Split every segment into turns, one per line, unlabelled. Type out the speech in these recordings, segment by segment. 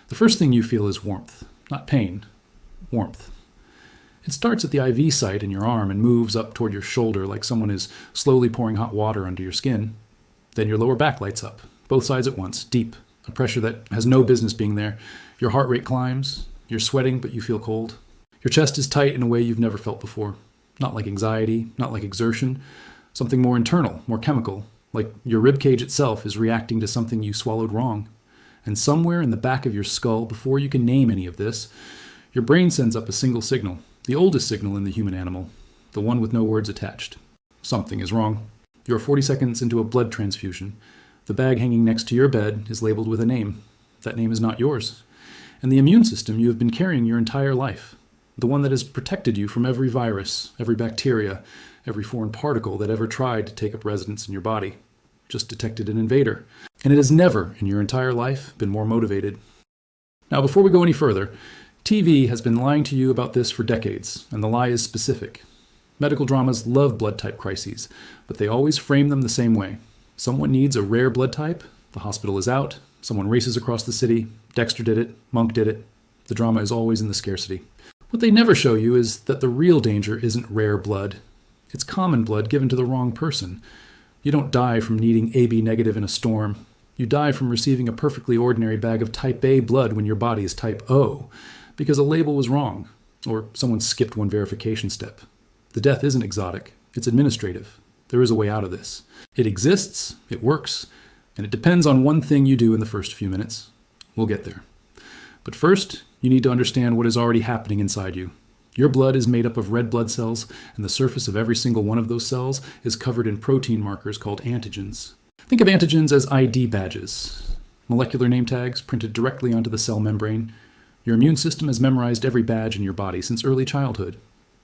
The first thing you feel is warmth, not pain, warmth. It starts at the IV site in your arm and moves up toward your shoulder like someone is slowly pouring hot water under your skin. Then your lower back lights up, both sides at once, deep, a pressure that has no business being there. Your heart rate climbs, you're sweating but you feel cold. Your chest is tight in a way you've never felt before. Not like anxiety, not like exertion, something more internal, more chemical, like your rib cage itself is reacting to something you swallowed wrong. And somewhere in the back of your skull, before you can name any of this, your brain sends up a single signal, the oldest signal in the human animal, the one with no words attached. Something is wrong. You're 40 seconds into a blood transfusion. The bag hanging next to your bed is labeled with a name. That name is not yours. And the immune system you have been carrying your entire life, the one that has protected you from every virus, every bacteria, every foreign particle that ever tried to take up residence in your body, just detected an invader. And it has never, in your entire life, been more motivated. Now, before we go any further, TV has been lying to you about this for decades, and the lie is specific. Medical dramas love blood type crises, but they always frame them the same way. Someone needs a rare blood type, the hospital is out, someone races across the city, Dexter did it, Monk did it. The drama is always in the scarcity. What they never show you is that the real danger isn't rare blood. It's common blood given to the wrong person. You don't die from needing AB negative in a storm. You die from receiving a perfectly ordinary bag of type A blood when your body is type O, because a label was wrong, or someone skipped one verification step. The death isn't exotic, it's administrative. There is a way out of this. It exists, it works, and it depends on one thing you do in the first few minutes. We'll get there. But first, you need to understand what is already happening inside you. Your blood is made up of red blood cells, and the surface of every single one of those cells is covered in protein markers called antigens. Think of antigens as ID badges, molecular name tags printed directly onto the cell membrane. Your immune system has memorized every badge in your body since early childhood.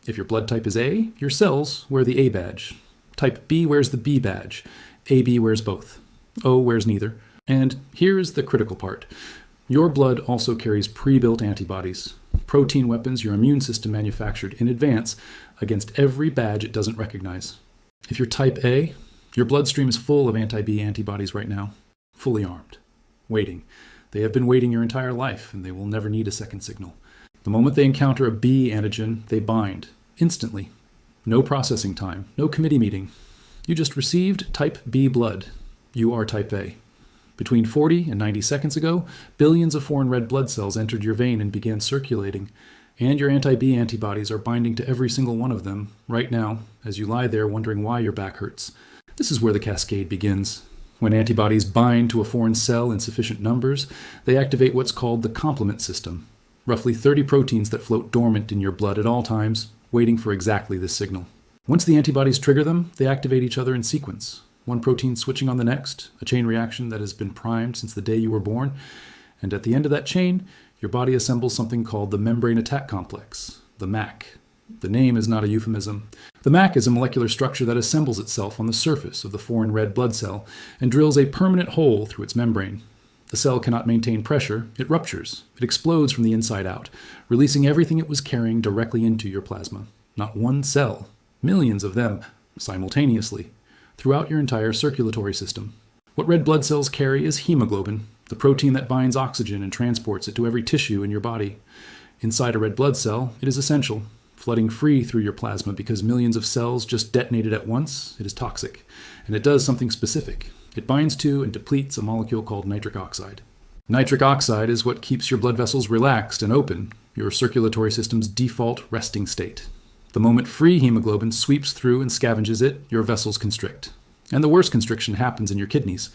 If your blood type is A, your cells wear the A badge. Type B wears the B badge. AB wears both. O wears neither. And here is the critical part. Your blood also carries pre-built antibodies, protein weapons your immune system manufactured in advance against every badge it doesn't recognize. If you're type A, your bloodstream is full of anti-B antibodies right now, fully armed, waiting. They have been waiting your entire life, and they will never need a second signal. The moment they encounter a B antigen, they bind, instantly. No processing time, no committee meeting. You just received type B blood. You are type A. Between 40 and 90 seconds ago, billions of foreign red blood cells entered your vein and began circulating, and your anti-B antibodies are binding to every single one of them right now as you lie there wondering why your back hurts. This is where the cascade begins. When antibodies bind to a foreign cell in sufficient numbers, they activate what's called the complement system, roughly 30 proteins that float dormant in your blood at all times, waiting for exactly this signal. Once the antibodies trigger them, they activate each other in sequence. One protein switching on the next, a chain reaction that has been primed since the day you were born. And at the end of that chain, your body assembles something called the membrane attack complex, the MAC. The name is not a euphemism. The MAC is a molecular structure that assembles itself on the surface of the foreign red blood cell and drills a permanent hole through its membrane. The cell cannot maintain pressure, it ruptures, it explodes from the inside out, releasing everything it was carrying directly into your plasma. Not one cell, millions of them, simultaneously, throughout your entire circulatory system. What red blood cells carry is hemoglobin, the protein that binds oxygen and transports it to every tissue in your body. Inside a red blood cell, it is essential, flooding free through your plasma because millions of cells just detonated at once. It is toxic, and it does something specific. It binds to and depletes a molecule called nitric oxide. Nitric oxide is what keeps your blood vessels relaxed and open, your circulatory system's default resting state. The moment free hemoglobin sweeps through and scavenges it, your vessels constrict. And the worst constriction happens in your kidneys.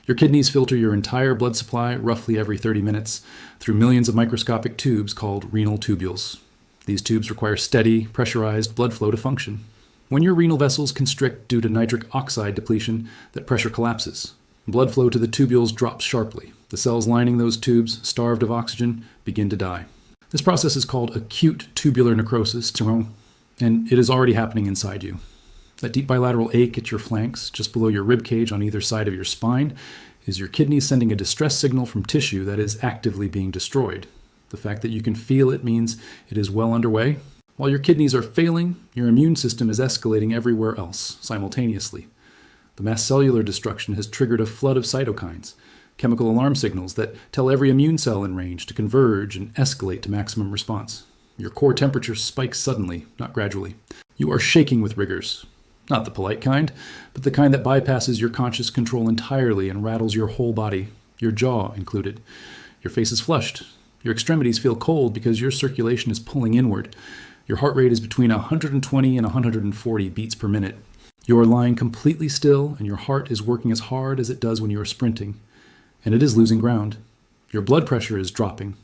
Your kidneys filter your entire blood supply roughly every 30 minutes through millions of microscopic tubes called renal tubules. These tubes require steady, pressurized blood flow to function. When your renal vessels constrict due to nitric oxide depletion, that pressure collapses. Blood flow to the tubules drops sharply. The cells lining those tubes, starved of oxygen, begin to die. This process is called acute tubular necrosis, and it is already happening inside you. That deep bilateral ache at your flanks, just below your rib cage on either side of your spine, is your kidneys sending a distress signal from tissue that is actively being destroyed. The fact that you can feel it means it is well underway. While your kidneys are failing, your immune system is escalating everywhere else, simultaneously. The mass cellular destruction has triggered a flood of cytokines. chemical alarm signals that tell every immune cell in range to converge and escalate to maximum response. Your core temperature spikes suddenly, not gradually. You are shaking with rigors. Not the polite kind, but the kind that bypasses your conscious control entirely and rattles your whole body, your jaw included. Your face is flushed. Your extremities feel cold because your circulation is pulling inward. Your heart rate is between 120 and 140 beats per minute. You are lying completely still, and your heart is working as hard as it does when you are sprinting. And it is losing ground. Your blood pressure is dropping.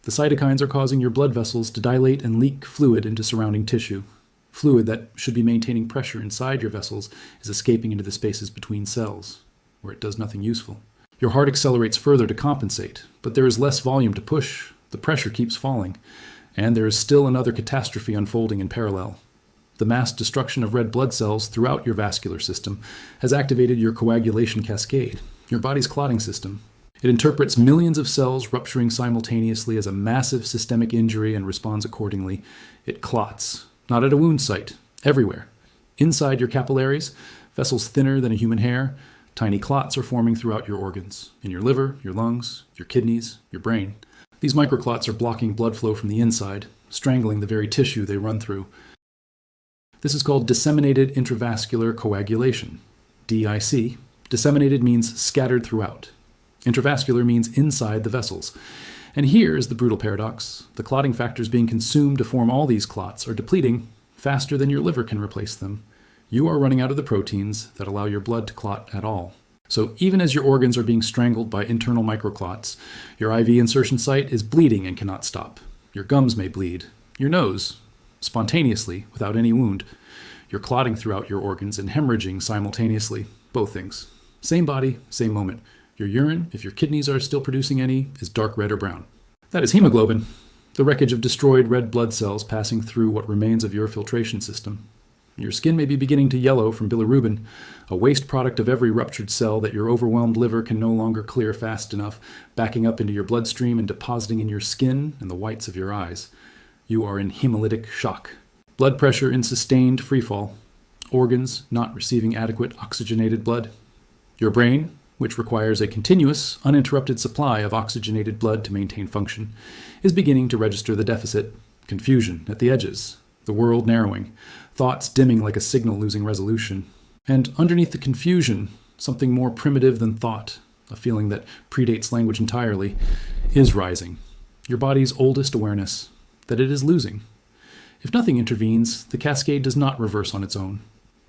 The cytokines are causing your blood vessels to dilate and leak fluid into surrounding tissue. Fluid that should be maintaining pressure inside your vessels is escaping into the spaces between cells, where it does nothing useful. Your heart accelerates further to compensate, but there is less volume to push. The pressure keeps falling, and there is still another catastrophe unfolding in parallel. The mass destruction of red blood cells throughout your vascular system has activated your coagulation cascade, your body's clotting system. It interprets millions of cells rupturing simultaneously as a massive systemic injury and responds accordingly. It clots, not at a wound site, everywhere. Inside your capillaries, vessels thinner than a human hair, tiny clots are forming throughout your organs, in your liver, your lungs, your kidneys, your brain. These microclots are blocking blood flow from the inside, strangling the very tissue they run through. This is called Disseminated Intravascular Coagulation, DIC. Disseminated means scattered throughout. Intravascular means inside the vessels. And here is the brutal paradox. The clotting factors being consumed to form all these clots are depleting faster than your liver can replace them. You are running out of the proteins that allow your blood to clot at all. So even as your organs are being strangled by internal microclots, your IV insertion site is bleeding and cannot stop. Your gums may bleed. Your nose, spontaneously, without any wound. You're clotting throughout your organs and hemorrhaging simultaneously. Both things. Same body, same moment. Your urine, if your kidneys are still producing any, is dark red or brown. That is hemoglobin, the wreckage of destroyed red blood cells passing through what remains of your filtration system. Your skin may be beginning to yellow from bilirubin, a waste product of every ruptured cell that your overwhelmed liver can no longer clear fast enough, backing up into your bloodstream and depositing in your skin and the whites of your eyes. You are in hemolytic shock. Blood pressure in sustained freefall. Organs not receiving adequate oxygenated blood. Your brain, which requires a continuous, uninterrupted supply of oxygenated blood to maintain function, is beginning to register the deficit. Confusion at the edges. The world narrowing. Thoughts dimming like a signal losing resolution. And underneath the confusion, something more primitive than thought, a feeling that predates language entirely, is rising. Your body's oldest awareness, that it is losing. If nothing intervenes, the cascade does not reverse on its own.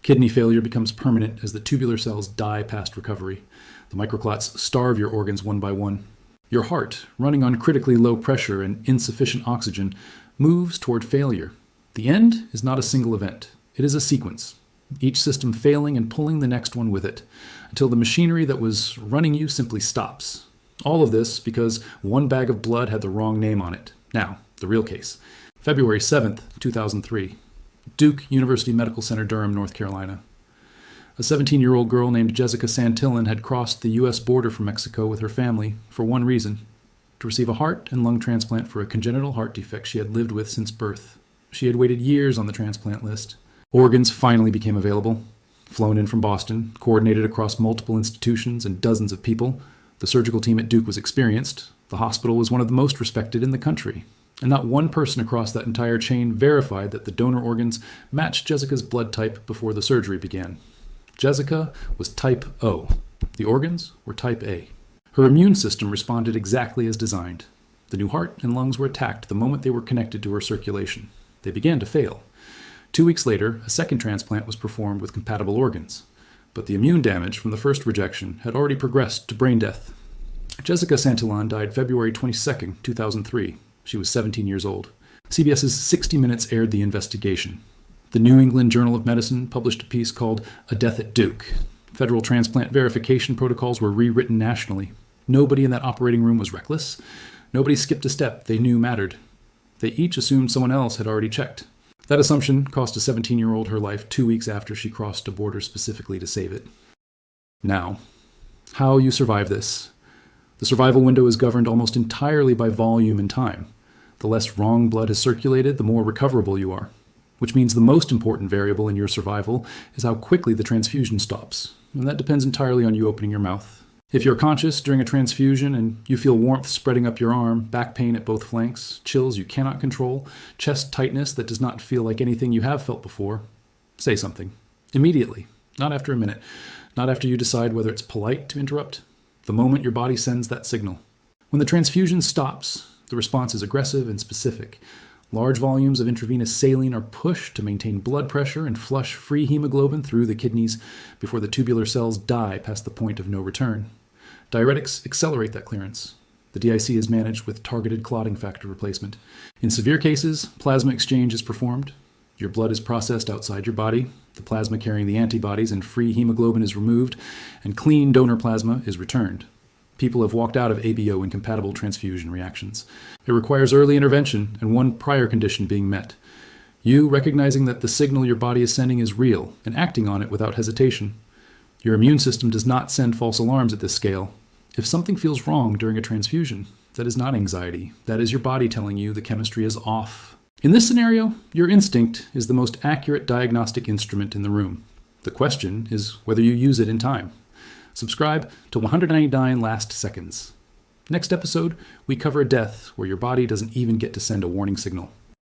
Kidney failure becomes permanent as the tubular cells die past recovery. The microclots starve your organs one by one. Your heart, running on critically low pressure and insufficient oxygen, moves toward failure. The end is not a single event. It is a sequence, each system failing and pulling the next one with it, until the machinery that was running you simply stops. All of this because one bag of blood had the wrong name on it. Now, the real case. February 7th, 2003. Duke University Medical Center, Durham, North Carolina. A 17-year-old girl named Jesica Santillan had crossed the U.S. border from Mexico with her family for one reason: to receive a heart and lung transplant for a congenital heart defect she had lived with since birth. She had waited years on the transplant list. Organs finally became available. Flown in from Boston, coordinated across multiple institutions and dozens of people, the surgical team at Duke was experienced. The hospital was one of the most respected in the country. And not one person across that entire chain verified that the donor organs matched Jessica's blood type before the surgery began. Jessica was type O. The organs were type A. Her immune system responded exactly as designed. The new heart and lungs were attacked the moment they were connected to her circulation. They began to fail. 2 weeks later, a second transplant was performed with compatible organs. But the immune damage from the first rejection had already progressed to brain death. Jessica Santillan died February 22, 2003. She was 17 years old. CBS's 60 Minutes aired the investigation. The New England Journal of Medicine published a piece called A Death at Duke. Federal transplant verification protocols were rewritten nationally. Nobody in that operating room was reckless. Nobody skipped a step they knew mattered. They each assumed someone else had already checked. That assumption cost a 17-year-old her life 2 weeks after she crossed a border specifically to save it. Now, how you survive this. The survival window is governed almost entirely by volume and time. The less wrong blood has circulated, the more recoverable you are. Which means the most important variable in your survival is how quickly the transfusion stops. And that depends entirely on you opening your mouth. If you're conscious during a transfusion and you feel warmth spreading up your arm, back pain at both flanks, chills you cannot control, chest tightness that does not feel like anything you have felt before, say something. Immediately. Not after a minute. Not after you decide whether it's polite to interrupt. The moment your body sends that signal. When the transfusion stops, the response is aggressive and specific. Large volumes of intravenous saline are pushed to maintain blood pressure and flush free hemoglobin through the kidneys before the tubular cells die past the point of no return. Diuretics accelerate that clearance. The DIC is managed with targeted clotting factor replacement. In severe cases, plasma exchange is performed. Your blood is processed outside your body. The plasma carrying the antibodies and free hemoglobin is removed, and clean donor plasma is returned. People have walked out of ABO-incompatible transfusion reactions. It requires early intervention and one prior condition being met. You recognizing that the signal your body is sending is real and acting on it without hesitation. Your immune system does not send false alarms at this scale. If something feels wrong during a transfusion, that is not anxiety. That is your body telling you the chemistry is off. In this scenario, your instinct is the most accurate diagnostic instrument in the room. The question is whether you use it in time. Subscribe to 199 Last Seconds. Next episode, we cover a death where your body doesn't even get to send a warning signal.